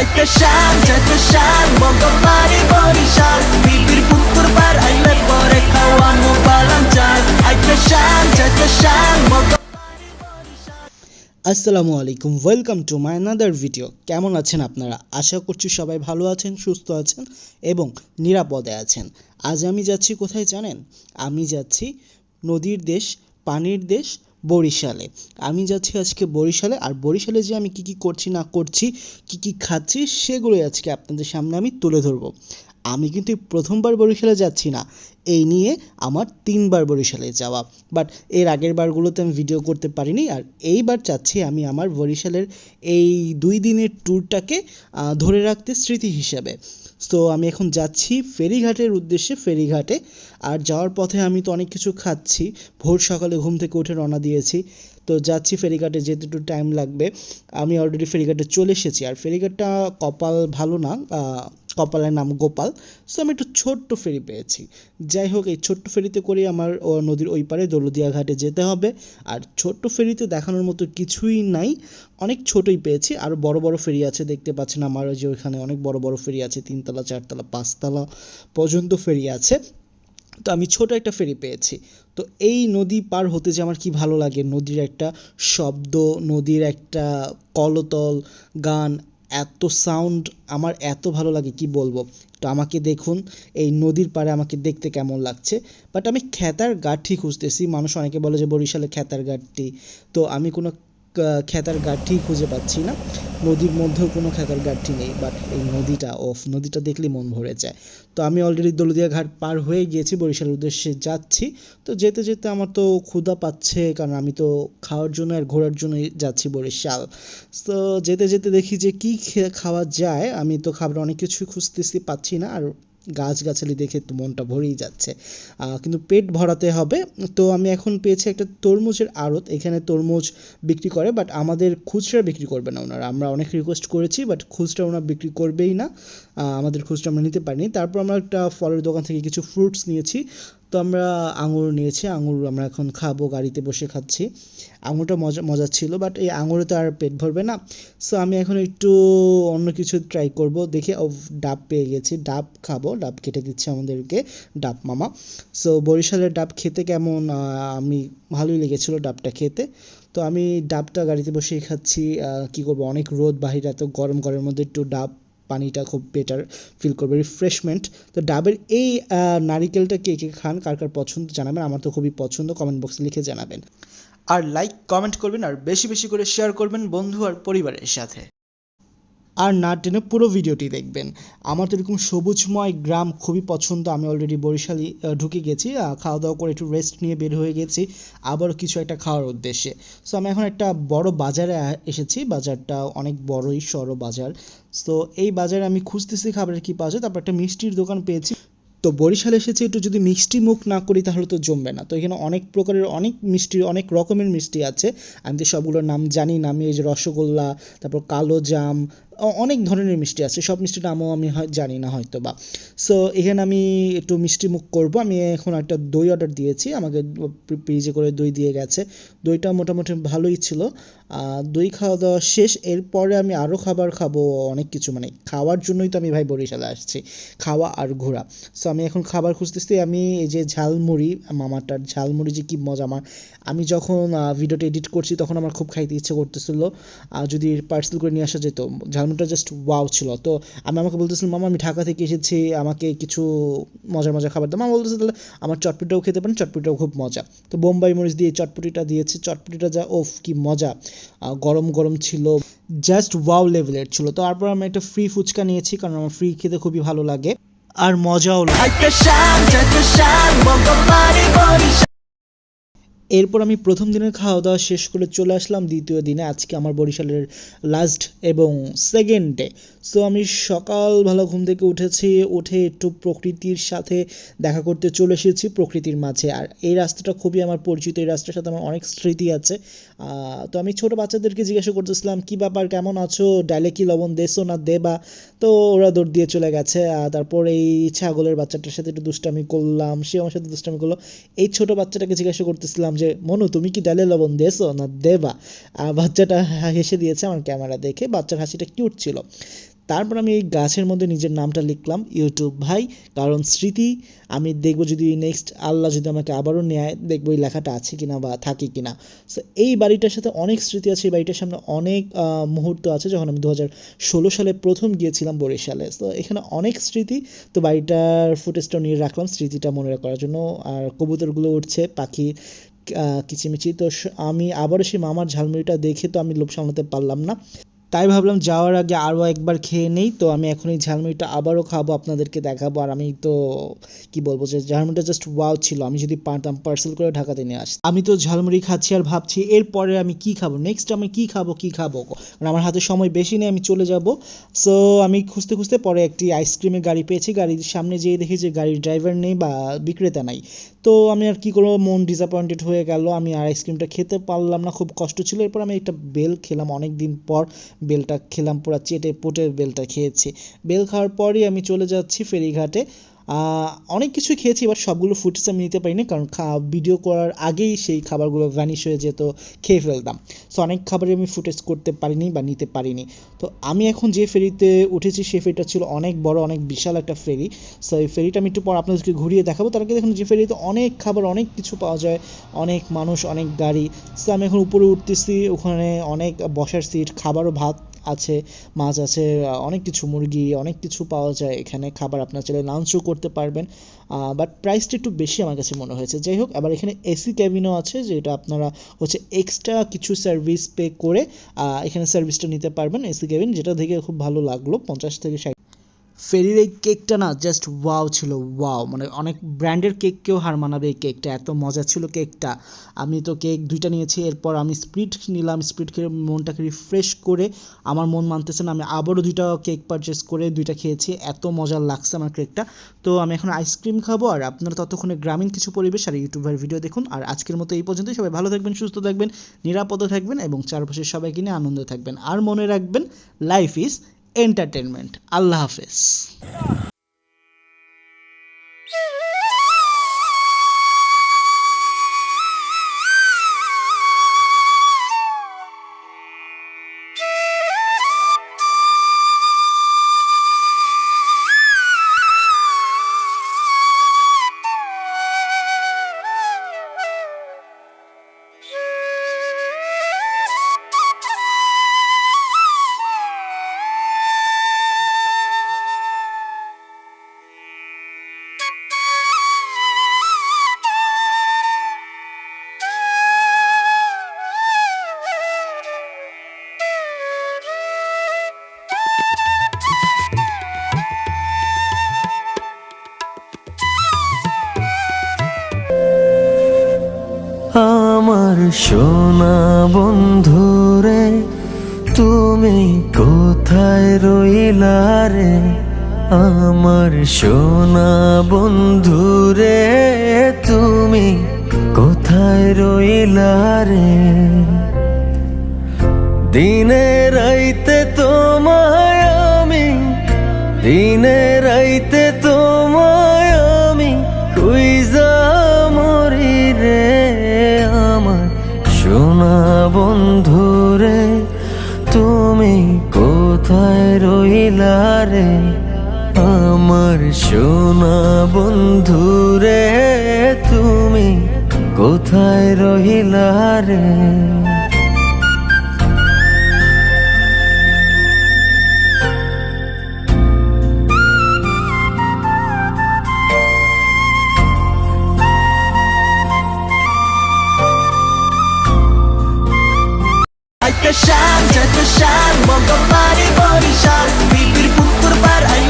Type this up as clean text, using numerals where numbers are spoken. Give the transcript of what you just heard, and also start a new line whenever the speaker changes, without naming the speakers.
আইতে শান যেতে শান বঙ্গমারি বরিশাল বিবির পুত্তর বার আইলে পরে খাওয়া মো বালাম চাল আইতে শান যেতে শান
আসসালামু আলাইকুম, welcome to my another video. কেমন আছেন আপনারা? আশা করছি সবাই ভালো আছেন, সুস্থ আছেন এবং নিরাপদে আছেন। আজ আমি যাচ্ছি কোথায় জানেন? আমি যাচ্ছি নদীর দেশ, পানির দেশ বরিশালে। আমি যাচ্ছি আজকে বরিশালে, আর বরিশালে যে আমি কি কি করছি না করছি, কি কি খাচ্ছি, সেগুলোই আজকে আপনাদের সামনে আমি তুলে ধরবো। আমি কিন্তু এই প্রথমবার বরিশালে যাচ্ছি না, এই নিয়ে আমার 3বার বরিশালে যাওয়া, বাট এর আগের বারগুলোতে আমি ভিডিও করতে পারিনি। আর এইবার চাচ্ছি আমি আমার বরিশালের এই 2 দিনের ট্যুরটাকে ধরে রাখতে স্মৃতি হিসাবে। তো আমি এখন যাচ্ছি ফেরিঘাটের উদ্দেশ্যে, ফেরিঘাটে। আর যাওয়ার পথে আমি তো অনেক কিছু খাচ্ছি, ভোর সকালে ঘুম থেকে উঠে রওনা দিয়েছি, তো যাচ্ছি ফেরিঘাটে, যেতে একটু টাইম লাগবে। আমি অলরেডি ফেরিঘাটে চলে এসেছি। আর ফেরিঘাটটা কপাল ভালো না, কপালের নাম গোপাল। সো আমি একটু ছোট্ট ফেরি পেয়েছি। যাই হোক, এই ছোট্ট ফেরিতে করে আমার নদীর ওই পারে দৌলতদিয়া ঘাটে যেতে হবে। আর ছোট্ট ফেরিতে দেখানোর মতো কিছুই নাই, অনেক ছোটই পেয়েছি। আর বড় বড় ফেরি আছে, দেখতে পাচ্ছেন আমার যে ওইখানে অনেক বড় বড় ফেরি আছে, 3তলা 4তলা 5তলা পর্যন্ত ফেরি আছে। তো আমি ছোট একটা ফেরি পেয়েছি। তো এই নদী পার হতে যে আমার কি ভালো লাগে, নদীর একটা শব্দ, নদীর একটা কলতল, গান, এত সাউন্ড আমার এত ভালো লাগে কি বলবো। তো আমাকে দেখুন, এই নদীর পাড়ে আমাকে দেখতে কেমন লাগছে। বাট আমি খেতার গাঠি খুঁজতেছি। মানুষ অনেকে বলে যে বরিশালে খেতার গাঠি, তো আমি কোনো খেতার গাঠি খুঁজে পাচ্ছি না। নদীর মধ্যেও কোনো খেতার গাঠি নেই, বাট এই নদীটা দেখলেই মন ভরে যায়। তো আমি অলরেডি দৌলতদিয়া ঘাট পার হয়ে গিয়েছি, বরিশালের উদ্দেশ্যে যাচ্ছি। তো যেতে যেতে আমার তো ক্ষুধা পাচ্ছে, কারণ আমি তো খাওয়ার জন্য আর ঘোরার জন্যই যাচ্ছি বরিশাল। তো যেতে যেতে দেখি যে কি খাওয়া যায়। আমি তো খাবার অনেক কিছুই খুঁজতেছি, পাচ্ছি না। আর গাছগাছালি দেখে তো মনটা ভরেই যাচ্ছে, কিন্তু পেট ভরাতে হবে। তো আমি এখন পেয়েছি একটা তরমুজের আড়ত, এখানে তরমুজ বিক্রি করে, বাট আমাদের খুচরা বিক্রি করবে না ওনারা। আমরা অনেক রিকোয়েস্ট করেছি, বাট খুচরা ওনারা বিক্রি করবেই না। আমাদের খুচরা আমরা নিতে পারিনি। তারপর আমরা একটা ফলের দোকান থেকে কিছু ফ্রুটস নিয়েছি। তো আমরা আঙুর নিয়েছি, আঙুর আমরা এখন খাবো, গাড়িতে বসে খাচ্ছি। আঙুরটা মজা ছিল, বাট এই আঙুরে তো আর পেট ভরবে না। সো আমি এখন একটু অন্য কিছু ট্রাই করব। দেখি ডাব পেয়ে গেছি, ডাব খাবো। ডাব কেটে দিচ্ছে আমাদেরকে ডাব মামা। সো বরিশালের ডাব খেতে কেমন, আমি ভালোই লেগেছিল ডাবটা খেতে। তো আমি ডাবটা গাড়িতে বসেই খাচ্ছি। কি করবো, অনেক রোদ বাহিরে, এত গরম ঘরের মধ্যে একটু ডাব পানিটা খুব বেটার ফিল করবে, রিফ্রেশমেন্ট। তো ডাবের এই নারিকেলটা কে কে খান, কার কার পছন্দ জানাবেন। আমার তো খুবই পছন্দ, কমেন্ট বক্সে লিখে জানাবেন। আর লাইক কমেন্ট করবেন, আর বেশি বেশি করে শেয়ার করবেন বন্ধু আর পরিবারের সাথে। আর না টেনে পুরো ভিডিওটি দেখবেন। আমার তো এরকম সবুজময় গ্রাম খুবই পছন্দ। আমি অলরেডি বরিশালে ঢুকে গেছি, খাওয়া দাওয়া করে একটু রেস্ট নিয়ে বের হয়ে গেছি আবারও কিছু একটা খাওয়ার উদ্দেশ্যে। সো আমি এখন একটা বড় বাজারে এসেছি। বাজারটা অনেক বড়ই সড়ো বাজার। সো এই বাজারে আমি খুঁজতেছি খাবারের কি পাওয়া যায়। তারপর একটা মিষ্টির দোকান পেয়েছি। তো বরিশালে এসেছি, একটু যদি মিষ্টি মুখ না করি তাহলে তো জমবে না। তো এখানে অনেক প্রকারের অনেক মিষ্টি, অনেক রকমের মিষ্টি আছে। আমি তো সবগুলোর নাম জানি না। আমি এই যে রসগোল্লা, তারপর কালো জাম, অনেক ধরনের মিষ্টি আছে। সব মিষ্টির নামও আমি জানি না হয়তো বা। সো এখানে আমি একটু মিষ্টি মুখ করব। আমি এখন একটা দই অর্ডার দিয়েছি, আমাকে ফ্রিজে করে দই দিয়ে গেছে। দইটা মোটামুটি ভালোই ছিল। দই খাওয়া দাওয়া শেষ। এরপরে আমি আরও খাবার খাবো, অনেক কিছু, মানে খাওয়ার জন্যই তো আমি ভাই বরিশালে আসছি, খাওয়া আর ঘোরা। সো আমি এখন খাবার খুঁজতেছি। আমি এই যে ঝালমুড়ি, মামাটার ঝালমুড়ি যে কি মজা, আমি যখন ভিডিওটা এডিট করছি তখন আমার খুব খাইতে ইচ্ছে করতেছিল। যদি পার্সেল করে নিয়ে আসা যেত। ঝালমুড়িটা জাস্ট ওয়াও ছিল। তো আমাকে বলতেছিলাম, মামা আমি ঢাকা থেকে এসেছি, আমাকে কিছু মজার মজার খাবার দাও। মামা বলতেছে তাহলে আমার চটপটিটাও খেতে পারেন, চটপটিটাও খুব মজা। তো বোম্বাই মরিচ দিয়ে চটপটিটা দিয়েছে, চটপটিটা যা ওফ কি মজা, গরম গরম ছিল, জাস্ট ওয়াও লেভেলের ছিল। তো তারপর আমি একটা ফ্রি ফুচকা নিয়েছি, কারণ আমার ফ্রি খেতে খুবই ভালো লাগে আর মজাও লাগে। এরপর আমি প্রথম দিনের খাওয়া দাওয়া শেষ করে চলে আসলাম দ্বিতীয় দিনে। আজকে আমার বরিশালের লাস্ট এবং সেকেন্ড ডে। সো আমি সকালবেলা ঘুম থেকে উঠে একটু প্রকৃতির সাথে দেখা করতে চলে এসেছি, প্রকৃতির মাঝে। আর এই রাস্তাটা খুবই আমার পরিচিত, এই রাস্তার সাথে আমার অনেক স্মৃতি আছে। তো আমি ছোট বাচ্চাদেরকে জিজ্ঞাসা করতেছিলাম কি ব্যাপার, কেমন আছো, ডালে কি লবণ দেছো না দেবা। তো ওরা দৌড় দিয়ে চলে গেছে। তারপর এই ছাগলের বাচ্চাটার সাথে একটু দুষ্টামি করলাম, সে আমার সাথে দুষ্টামি করলো। এই ছোট বাচ্চাটাকে জিজ্ঞাসা করতেছিলাম যে মনু তুমি কি ডালে লবণ দেছো না দেবা। বাচ্চাটা হেসে দিয়েছে আমার ক্যামেরা দেখে, বাচ্চার হাসিটা কিউট ছিল। তারপর আমি এই গাছের মধ্যে নিজের নামটা লিখলাম ইউটিউব ভাই, কারণ স্মৃতি। আমি দেখবো যদি নেক্সট আল্লাহ যদি আমাকে আবারও নেয়, দেখবো এই লেখাটা আছে কিনা বা থাকে কিনা। সো এই বাড়িটার সাথে অনেক স্মৃতি আছে, এই বাড়িটার সামনে অনেক মুহূর্ত আছে যখন আমি 2016 সালে প্রথম গিয়েছিলাম বরিশালে। তো এখানে অনেক স্মৃতি, তো বাড়িটার ফুটেজটা নিয়ে রাখলাম স্মৃতিটা মনে করার জন্য। আর কবুতরগুলো উঠছে, পাখি কিচিমিচি। তো আমি আবারও সেই মামার ঝালমুড়িটা দেখে তো আমি লোভ সামলাতে পারলাম না, তাই ভাবলাম যাওয়ার আগে আরও একবার খেয়ে নেই। তো আমি এখন এই ঝালমুড়িটা আবারও খাবো, আপনাদেরকে দেখাবো। আর আমি তো কি বলবো, যে ঝালমুড়িটা জাস্ট ওয়াও ছিল। আমি যদি পারতাম পার্সেল করে ঢাকাতে নিয়ে আসতাম। আমি তো ঝালমুড়ি খাচ্ছি আর ভাবছি এরপরে আমি কি খাবো, নেক্সট আমি কি খাবো কারণ আমার হাতে সময় বেশি নেই, আমি চলে যাব। সো আমি খুঁজতে খুঁজতে পরে একটি আইসক্রিমের গাড়ি পেয়েছি। গাড়ির সামনে যেয়ে দেখি যে গাড়ির ড্রাইভার নেই বা বিক্রেতা নাই। তো আমি আর কি করবো, মন ডিসঅ্যাপয়েন্টেড হয়ে গেল। আমি আর আইসক্রিমটা খেতে পারলাম না, খুব কষ্ট ছিল। এরপর আমি একটা বেল খেলাম, অনেক দিন পর বেলটা খেলাম, পুরো চেটে পুটে বেলটা খেয়েছি। বেল খাওয়ার পরই আমি চলে যাচ্ছি ফেরিঘাটে। অনেক কিছু খেয়েছি, এবার সবগুলো ফুটেজ আমি নিতে পারিনি, কারণ ভিডিও করার আগেই সেই খাবারগুলো ভ্যানিশ হয়ে যেত, খেয়ে ফেলতাম। সো অনেক খাবারই আমি ফুটেজ করতে পারিনি বা নিতে পারিনি। তো আমি এখন যে ফেরিতে উঠেছি সেই ফেরিটা ছিল অনেক বড়, অনেক বিশাল একটা ফেরি। সো এই ফেরিটা আমি একটু পর আপনাদেরকে ঘুরিয়ে দেখাবো। তার আগে দেখুন যে ফেরিতে অনেক খাবার, অনেক কিছু পাওয়া যায়, অনেক মানুষ, অনেক গাড়ি। সো আমি এখন উপরে উঠতেছি, ওখানে অনেক বসার সিট, খাবারও ভাত আছে, মাছ আছে, অনেক কিছু, মুরগি, অনেক কিছু পাওয়া যায় এখানে। খাবার আপনার চাইলে লাঞ্চও করতে পারবেন, বাট প্রাইসটা একটু বেশি আমার কাছে মনে হয়েছে। যাই হোক, আবার এখানে এসি ক্যাবিনও আছে, যেটা আপনারা হচ্ছে এক্সট্রা কিছু সার্ভিস পে করে এখানে সার্ভিসটা নিতে পারবেন। এসি ক্যাবিন, যেটা দেখে খুব ভালো লাগলো। 50 থেকে 60। ফেরির এই কেকটা না জাস্ট ওয়াও ছিল, ওয়াও, মানে অনেক ব্র্যান্ডের কেককেও হার মানাবে এই কেকটা, এত মজা ছিল কেকটা। আমি তো কেক 2টা নিয়েছি, এরপর আমি স্প্রিট নিলাম। স্প্রিট খেয়ে মনটাকে রিফ্রেশ করে, আমার মন মানতেছে না, আমি আবারও 2টা কেক পারচেস করে 2টা খেয়েছি। এত মজা লাগছে আমার কেকটা। তো আমি এখন আইসক্রিম খাবো, আর আপনারা ততক্ষণে গ্রামীণ কিছু পরিবেশ আর ইউটিউবের ভিডিও দেখুন। আর আজকের মতো এই পর্যন্তই। সবাই ভালো থাকবেন, সুস্থ থাকবেন, নিরাপদে থাকবেন এবং চারপাশের সবাইকে নিয়ে আনন্দে থাকবেন। আর মনে রাখবেন, লাইফ ইজ এন্টারটেনমেন্ট। আল্লাহ হাফেজ।
আমার সোনা বন্ধুরে, তুমি কোথায় রইলা রে? আমার সোনা বন্ধুরে, তুমি কোথায় রইলা রে? দিনে রাইতে তোমায় আমি, দিনে রাইতে তোমায় আমি খুঁজা মরি রে। আমার সোনা বন্ধুরে, তুমি কোথায় রইলা রে? আমার সোনা বন্ধুরে, তুমি কোথায় রইলা রে? Ay ka siyang, dyan ka siyang, Montgomery, Borisan, Bibir, Puntur, Bar, ay